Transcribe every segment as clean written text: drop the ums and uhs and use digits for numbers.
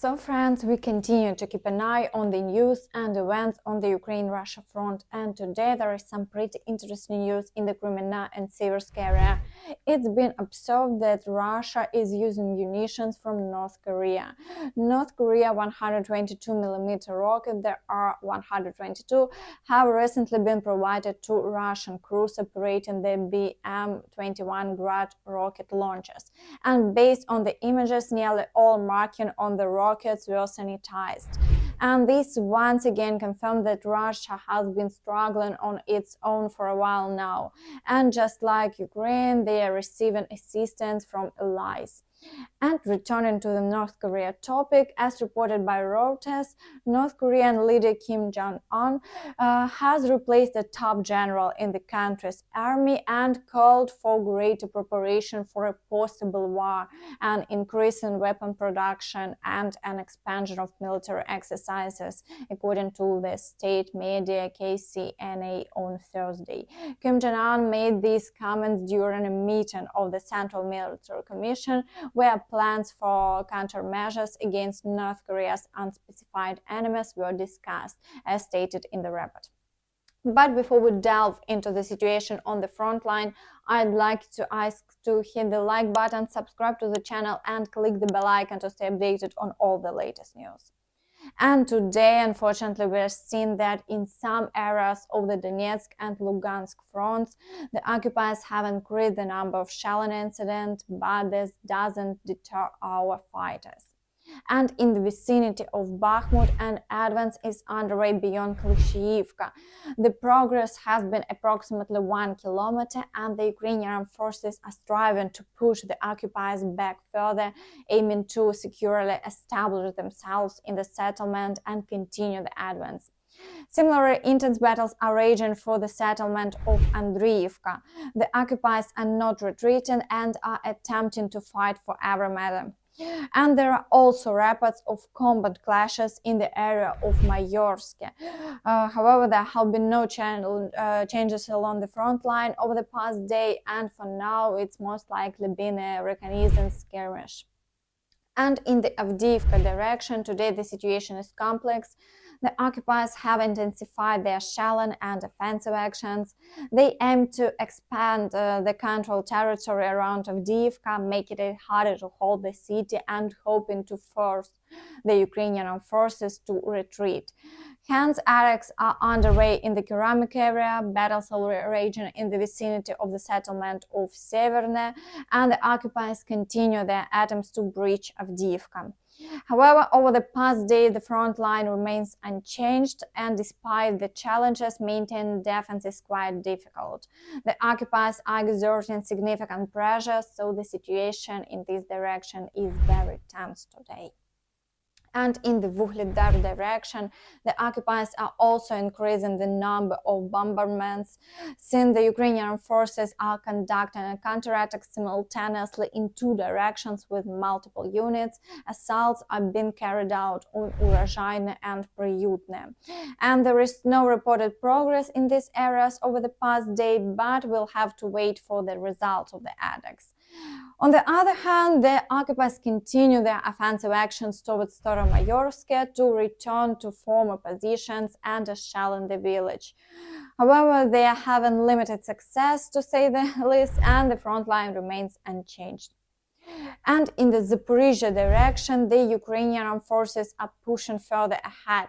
So friends, we continue to keep an eye on the news and events on the Ukraine-Russia front, and today there is some pretty interesting news in the Crimea and Siversk area. It's been observed that Russia is using munitions from North Korea. North Korea 122mm rocket, there are 122, have recently been provided to Russian crews operating the BM-21 Grad rocket launchers, and based on the images, nearly all marking on the rockets were sanitized. And this once again confirmed that Russia has been struggling on its own for a while now. And just like Ukraine, they are receiving assistance from allies. And returning to the North Korea topic, as reported by Reuters, North Korean leader Kim Jong-un has replaced a top general in the country's army and called for greater preparation for a possible war, an increase in weapon production, and an expansion of military exercises, according to the state media KCNA on Thursday. Kim Jong-un made these comments during a meeting of the Central Military Commission, where plans for countermeasures against North Korea's unspecified enemies were discussed, as stated in the report. But before we delve into the situation on the front line, I'd like to ask to hit the like button, subscribe to the channel, and click the bell icon to stay updated on all the latest news. And today, unfortunately, we're seeing that in some areas of the Donetsk and Lugansk fronts, the occupiers have increased the number of shelling incidents, but this doesn't deter our fighters. And in the vicinity of Bakhmut, an advance is underway beyond Klishchiivka. The progress has been approximately 1 kilometer, and the Ukrainian forces are striving to push the occupiers back further, aiming to securely establish themselves in the settlement and continue the advance. Similar intense battles are raging for the settlement of Andriivka. The occupiers are not retreating and are attempting to fight for every matter. And there are also reports of combat clashes in the area of Mayorsk. However, there have been no changes along the front line over the past day, and for now it's most likely been a reconnaissance skirmish. And in the Avdiivka direction, today the situation is complex. The occupiers have intensified their shelling and offensive actions. They aim to expand the controlled territory around Avdiivka, making it harder to hold the city and hoping to force the Ukrainian forces to retreat. Hence, attacks are underway in the Keramik area, battles are raging in the vicinity of the settlement of Severne, and the occupiers continue their attempts to breach Avdiivka. However, over the past day, the front line remains unchanged, and despite the challenges, maintaining defense is quite difficult. The occupiers are exerting significant pressure, so the situation in this direction is very tense today. And in the Vuhledar direction, the occupiers are also increasing the number of bombardments, since the Ukrainian forces are conducting a counterattack simultaneously in two directions with multiple units. Assaults are being carried out on Urozhaine and Priutne. And there is no reported progress in these areas over the past day, but we'll have to wait for the results of the attacks. On the other hand, the occupiers continue their offensive actions towards Staromayorsk to return to former positions and shell in the village. However, they are having limited success, to say the least, and the front line remains unchanged. And in the Zaporizhia direction, the Ukrainian forces are pushing further ahead.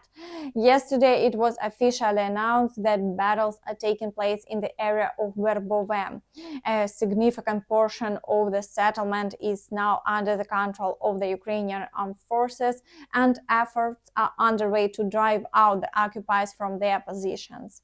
Yesterday, it was officially announced that battles are taking place in the area of Verbove. A significant portion of the settlement is now under the control of the Ukrainian armed forces, and efforts are underway to drive out the occupiers from their positions.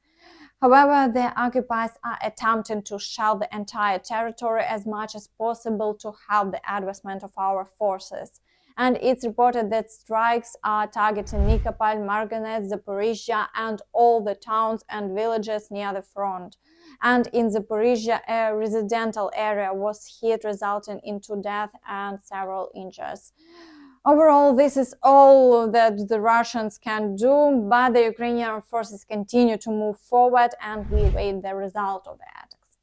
However, the occupiers are attempting to shell the entire territory as much as possible to help the advancement of our forces. And it's reported that strikes are targeting Nikopol, Marganets, Zaporizhia, and all the towns and villages near the front. And in Zaporizhia, a residential area was hit, resulting in 2 deaths and several injuries. Overall, this is all that the Russians can do, but the Ukrainian forces continue to move forward, and we await the result of the attacks.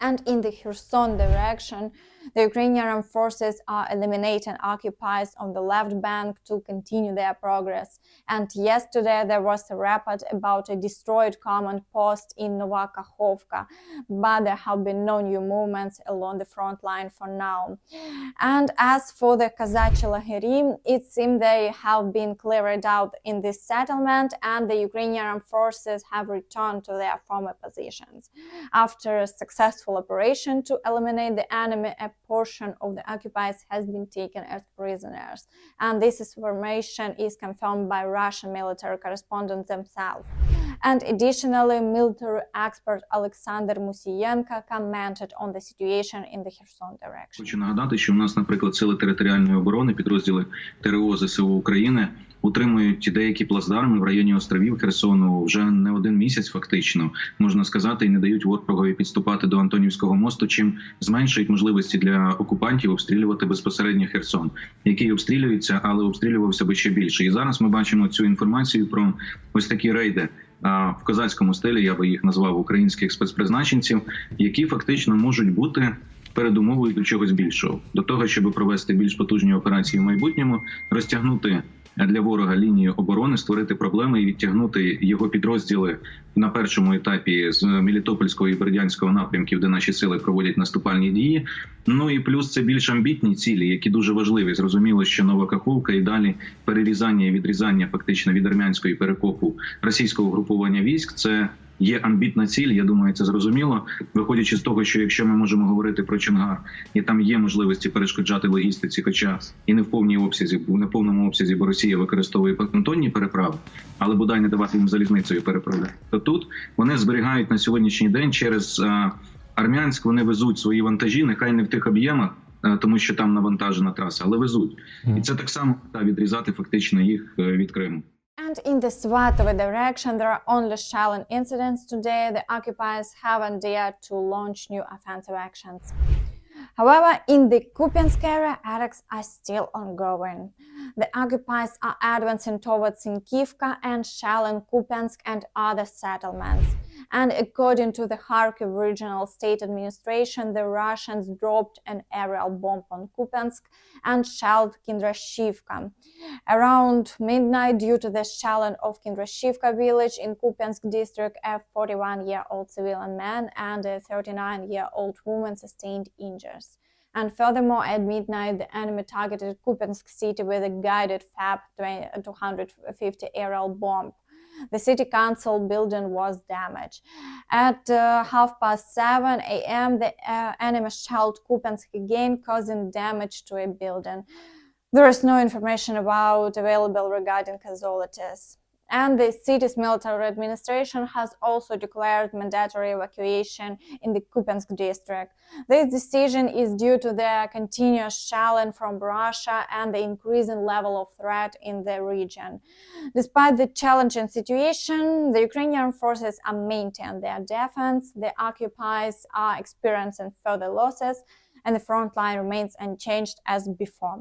And in the Kherson direction, The Ukrainian armed forces are eliminating occupiers on the left bank to continue their progress. And yesterday there was a report about a destroyed command post in Nova Kakhovka, but there have been no new movements along the front line for now. And as for the Kazachyi Lageri, it seems they have been cleared out in this settlement, and the Ukrainian armed forces have returned to their former positions. After a successful operation to eliminate the enemy, a portion of the occupiers has been taken as prisoners. And this information is confirmed by Russian military correspondents themselves. And additionally, military expert Alexander Musiyenko commented on the situation in the Kherson direction. Хочу нагадати, що у нас, наприклад, Сили територіальної оборони, підрозділи ТРО ЗСУ України утримують деякі плацдарми в районі островів Херсону вже не один місяць фактично, можна сказати, і не дають ворогові підступати до Антонівського мосту, чим зменшують можливості для окупантів обстрілювати безпосередньо Херсон, який обстрілюється, але обстрілювався би ще більше. І зараз ми бачимо цю інформацію про ось такі рейди в козацькому стилі, я би їх назвав, українських спецпризначенців, які фактично можуть бути передумовою до чогось більшого. До того, щоб провести більш потужні операції в майбутньому, розтягнути для ворога лінію оборони, створити проблеми і відтягнути його підрозділи на першому етапі з Мелітопольського і Бердянського напрямків, де наші сили проводять наступальні дії. Ну і плюс це більш амбітні цілі, які дуже важливі. Зрозуміло, що Нова Каховка і далі перерізання і відрізання фактично від армянської перекопу російського угруповання військ – це є амбітна ціль, я думаю, це зрозуміло, виходячи з того, що якщо ми можемо говорити про Чонгар, і там є можливості перешкоджати логістиці, хоча і не в повному обсязі, бо Росія використовує понтонні переправи, але бодай не давати їм залізницею переправляти. То тут вони зберігають на сьогоднішній день через Армянськ, вони везуть свої вантажі, нехай не в тих об'ємах, тому що там навантажена траса, але везуть. І це так само відрізати фактично їх від Криму. And in the Svatove direction, there are only shelling incidents today. The occupiers haven't dared to launch new offensive actions. However, in the Kupiansk area, attacks are still ongoing. The occupiers are advancing towards Sinkivka and shelling Kupiansk and other settlements. And according to the Kharkiv Regional State Administration, the Russians dropped an aerial bomb on Kupiansk and shelled Kindrashivka. Around midnight, due to the shelling of Kindrashivka village in Kupiansk district, a 41-year-old civilian man and a 39-year-old woman sustained injuries. And furthermore, at midnight, the enemy targeted Kupiansk city with a guided FAB 250 aerial bomb. The city council building was damaged. At 7:30 a.m., the enemy shelled Kupiansk again, causing damage to a building. There is no information available regarding casualties. And the city's military administration has also declared mandatory evacuation in the Kupiansk district. This decision is due to the continuous shelling from Russia and the increasing level of threat in the region. Despite the challenging situation, the Ukrainian forces are maintaining their defense, the occupiers are experiencing further losses, and the front line remains unchanged as before.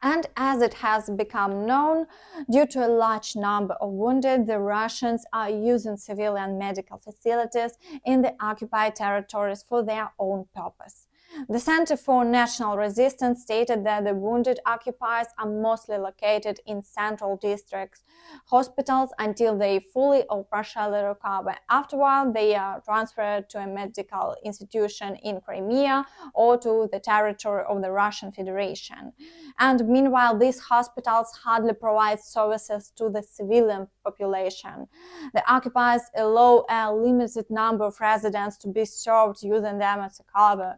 And as it has become known, due to a large number of wounded, the Russians are using civilian medical facilities in the occupied territories for their own purpose. The Center for National Resistance stated that the wounded occupiers are mostly located in central district hospitals until they fully or partially recover. Afterward, they are transferred to a medical institution in Crimea or to the territory of the Russian Federation. And meanwhile, these hospitals hardly provide services to the civilian population. The occupiers allow a limited number of residents to be served using them as a cover.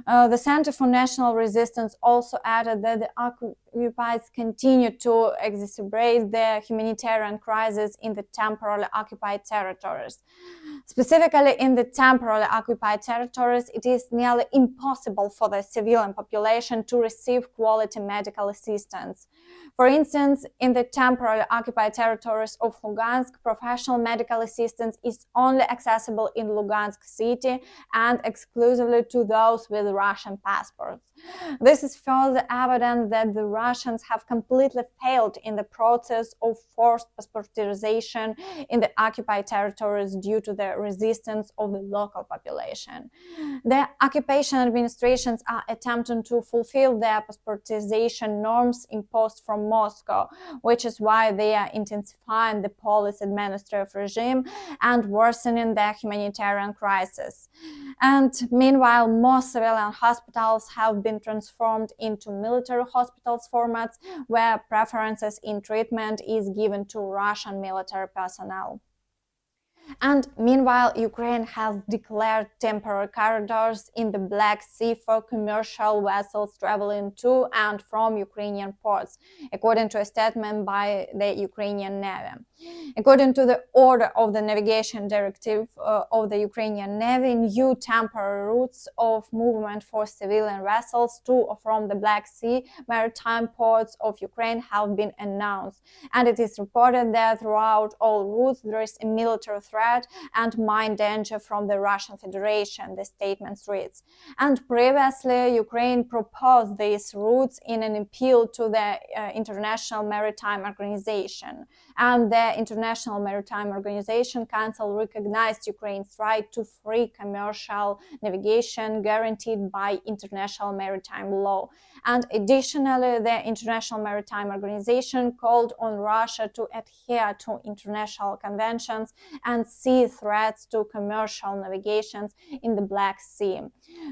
The Center for National Resistance also added that the occupiers continue to exacerbate the humanitarian crisis in the temporarily occupied territories. Specifically, in the temporarily occupied territories, it is nearly impossible for the civilian population to receive quality medical assistance. For instance, in the temporarily occupied territories of Lugansk, professional medical assistance is only accessible in Lugansk city and exclusively to those with Russian passports. This is further evidence that the Russians have completely failed in the process of forced passportization in the occupied territories due to the resistance of the local population. The occupation administrations are attempting to fulfill their passportization norms imposed from Moscow, which is why they are intensifying the police administrative regime and worsening the humanitarian crisis. And meanwhile, most civilian hospitals have been transformed into military hospitals formats where preferences in treatment is given to Russian military personnel. And meanwhile, Ukraine has declared temporary corridors in the Black Sea for commercial vessels traveling to and from Ukrainian ports, according to a statement by the Ukrainian Navy. According to the order of the navigation directive of the Ukrainian Navy, new temporary routes of movement for civilian vessels to or from the Black Sea maritime ports of Ukraine have been announced. And it is reported that throughout all routes there is a military threat and mine danger from the Russian Federation, the statement reads. And previously, Ukraine proposed these routes in an appeal to the International Maritime Organization. And the International Maritime Organization Council recognized Ukraine's right to free commercial navigation guaranteed by international maritime law. And additionally, the International Maritime Organization called on Russia to adhere to international conventions and see threats to commercial navigations in the Black Sea.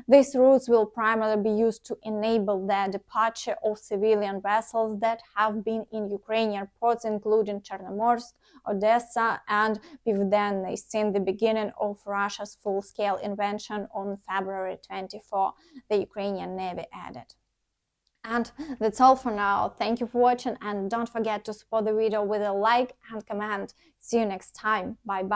These routes will primarily be used to enable the departure of civilian vessels that have been in Ukrainian ports, including Chernomorsk, Odessa, and we've then seen the beginning of Russia's full-scale invasion on February 24, the Ukrainian Navy added. And that's all for now. Thank you for watching, and don't forget to support the video with a like and comment. See you next time. Bye bye.